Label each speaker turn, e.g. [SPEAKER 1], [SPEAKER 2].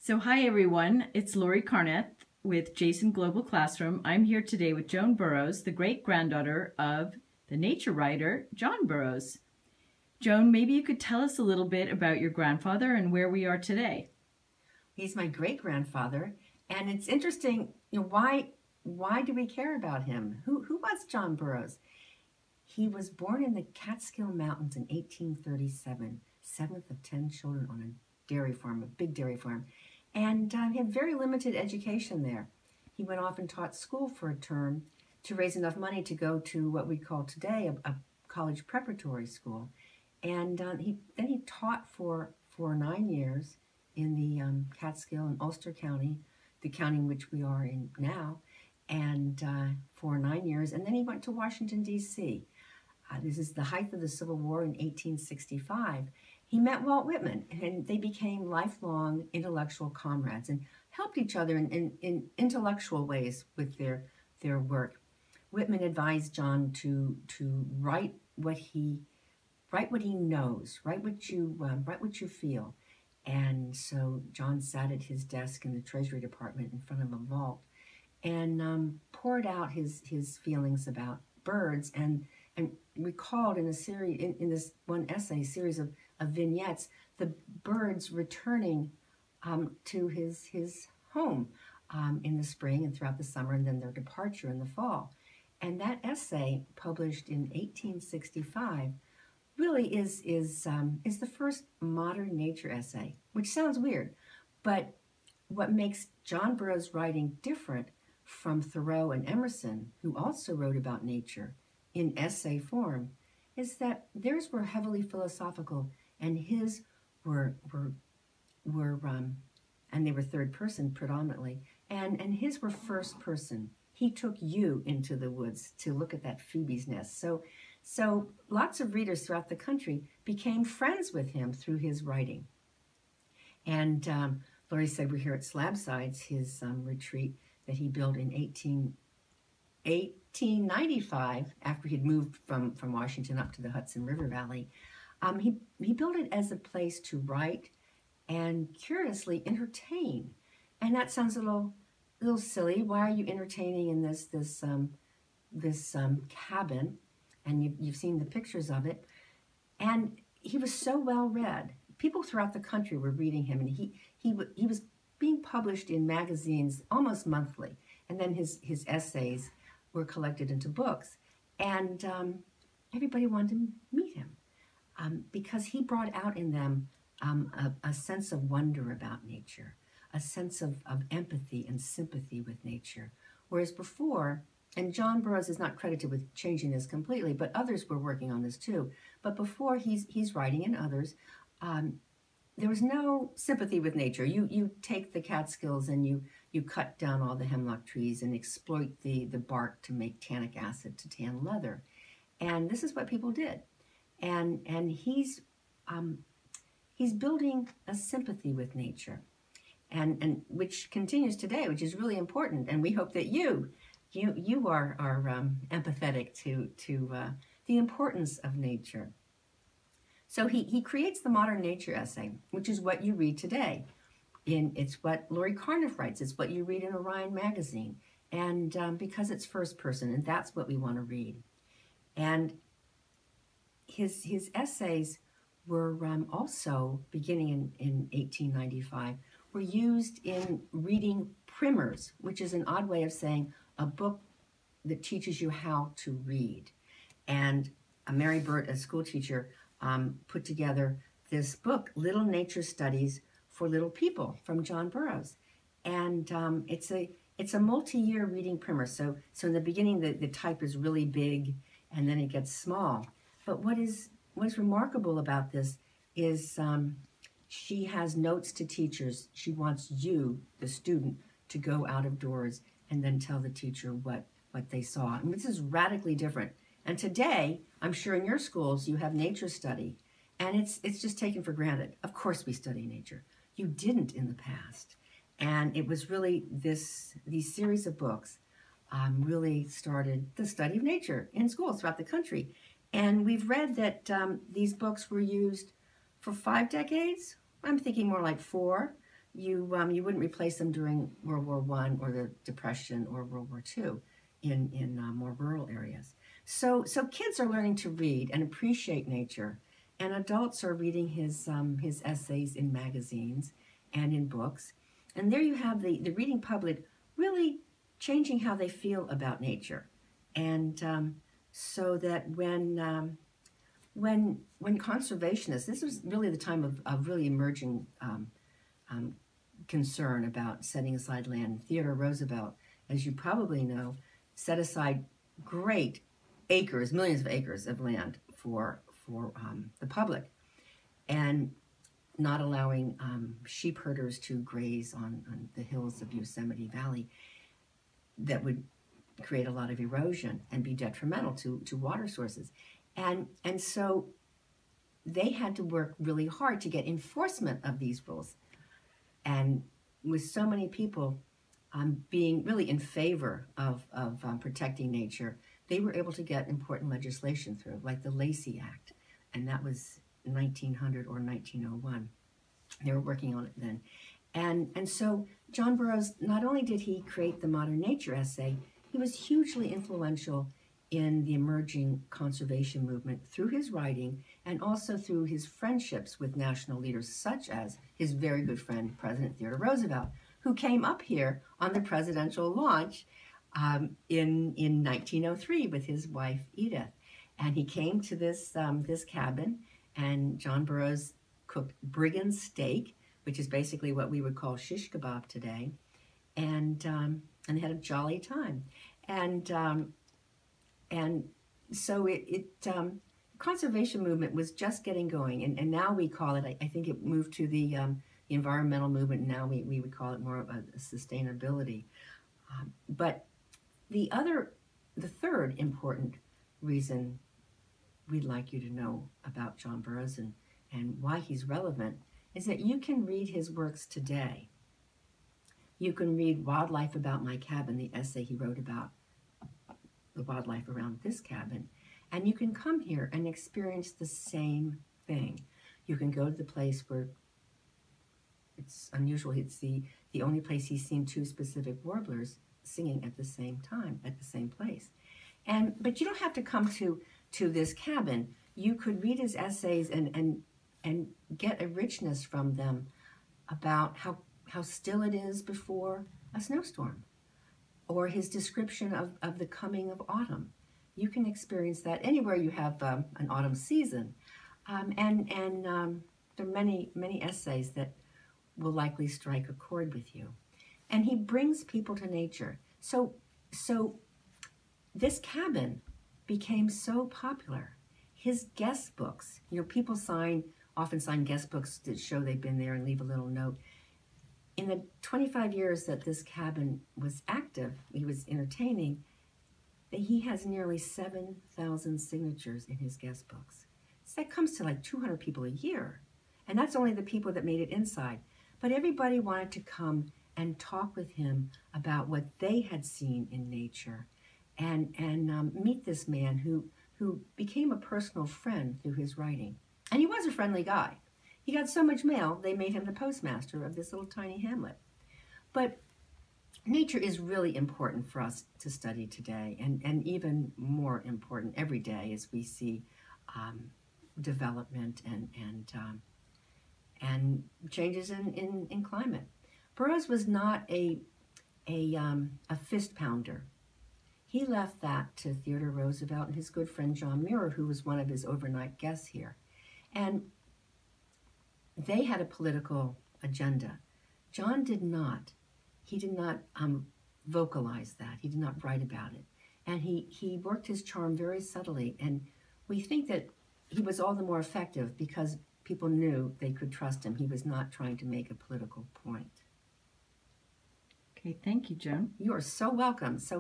[SPEAKER 1] So hi everyone, it's Lorie Karnath with Jason Global Classroom. I'm here today with Joan Burroughs, the great-granddaughter of the nature writer John Burroughs. Joan, maybe you could tell us a little bit about your grandfather and where we are today.
[SPEAKER 2] He's my great-grandfather, and it's interesting, why do we care about him? Who was John Burroughs? He was born in the Catskill Mountains in 1837, seventh of 10 children on a dairy farm, a big dairy farm. And he had very limited education there. He went off and taught school for a term to raise enough money to go to what we call today a college preparatory school. And he taught for 9 years in the Catskill and Ulster County, the county in which we are in now, and for 9 years. And then he went to Washington, D.C. This is the height of the Civil War in 1865. He met Walt Whitman, and they became lifelong intellectual comrades and helped each other in intellectual ways with their work. Whitman advised John to write what he knows, write what you feel. And so John sat at his desk in the Treasury Department in front of a vault and poured out his feelings about birds and recalled in a series in this one essay series of vignettes the birds returning to his home in the spring and throughout the summer, and then their departure in the fall. And that essay, published in 1865, really is the first modern nature essay, which sounds weird, but what makes John Burroughs' writing different from Thoreau and Emerson, who also wrote about nature in essay form, is that theirs were heavily philosophical and his were and they were third person predominantly, and his were first person. He took you into the woods to look at that phoebe's nest. So lots of readers throughout the country became friends with him through his writing. And Lorie said we're here at Slabsides, his retreat that he built in 1895 after he'd moved from Washington up to the Hudson River Valley. He built it as a place to write and curiously entertain. And that sounds a little silly. Why are you entertaining in this cabin? And you've seen the pictures of it. And he was so well read. People throughout the country were reading him, and he was being published in magazines almost monthly. And then his essays were collected into books. And everybody wanted to meet him because he brought out in them a sense of wonder about nature, a sense of empathy and sympathy with nature. Whereas before, and John Burroughs is not credited with changing this completely, but others were working on this too. But before he's writing, and others, there was no sympathy with nature. You take the Catskills and you cut down all the hemlock trees and exploit the bark to make tannic acid to tan leather. And this is what people did. And he's building a sympathy with nature, and which continues today, which is really important. And we hope that you are empathetic to the importance of nature. So he creates the modern nature essay, which is what you read today. It's what Lorie Karnath writes. It's what you read in Orion magazine, and because it's first person, and that's what we want to read. And his essays were also, beginning in 1895, were used in reading primers, which is an odd way of saying a book that teaches you how to read. And Mary Burt, a school teacher, put together this book, Little Nature Studies for Little People, from John Burroughs. And it's a multi-year reading primer. So in the beginning, the type is really big, and then it gets small. But what is remarkable about this is she has notes to teachers. She wants you, the student, to go out of doors and then tell the teacher what they saw. And this is radically different. And today, I'm sure in your schools, you have nature study, and it's just taken for granted. Of course we study nature. You didn't in the past. And it was really these series of books really started the study of nature in schools throughout the country. And we've read that these books were used for 5 decades. I'm thinking more like 4. you wouldn't replace them during World War I or the Depression or World War II in more rural areas. So kids are learning to read and appreciate nature, and adults are reading his essays in magazines and in books. And there you have the reading public really changing how they feel about nature. And so that when conservationists, this was really the time of really emerging concern about setting aside land. Theodore Roosevelt, as you probably know, set aside great acres, millions of acres of land for the public, and not allowing sheep herders to graze on the hills of Yosemite Valley that would create a lot of erosion and be detrimental to water sources. And so they had to work really hard to get enforcement of these rules. And with so many people being really in favor of protecting nature, they were able to get important legislation through, like the Lacey Act, and that was 1900 or 1901. They were working on it then. And so John Burroughs, not only did he create the modern nature essay, he was hugely influential in the emerging conservation movement through his writing and also through his friendships with national leaders, such as his very good friend, President Theodore Roosevelt, who came up here on the presidential launch in 1903 with his wife, Edith. And he came to this cabin, and John Burroughs cooked brigand steak, which is basically what we would call shish kebab today, and they had a jolly time. And so conservation movement was just getting going, and now we call it, I think it moved to the environmental movement, and now we would call it more of a sustainability. But the third important reason we'd like you to know about John Burroughs and why he's relevant is that you can read his works today. You can read Wildlife About My Cabin, the essay he wrote about the wildlife around this cabin, and you can come here and experience the same thing. You can go to the place where it's unusual. It's the only place he's seen two specific warblers singing at the same time, at the same place. But you don't have to come to this cabin. You could read his essays and get a richness from them about how still it is before a snowstorm, or his description of the coming of autumn. You can experience that anywhere you have an autumn season. And there are many essays that will likely strike a chord with you. And he brings people to nature. So this cabin became so popular. His guest books, people often sign guest books that show they've been there and leave a little note. In the 25 years that this cabin was active, he was entertaining, he has nearly 7,000 signatures in his guest books. So that comes to like 200 people a year. And that's only the people that made it inside. But everybody wanted to come and talk with him about what they had seen in nature and meet this man who became a personal friend through his writing. And he was a friendly guy. He got so much mail, they made him the postmaster of this little tiny hamlet. But nature is really important for us to study today, and even more important every day as we see development and changes in climate. Burroughs was not a fist pounder. He left that to Theodore Roosevelt and his good friend John Muir, who was one of his overnight guests here. And they had a political agenda. John did not. He did not vocalize that. He did not write about it. And he worked his charm very subtly. And we think that he was all the more effective because people knew they could trust him. He was not trying to make a political point.
[SPEAKER 1] Okay, thank you, Joan.
[SPEAKER 2] You are so welcome. So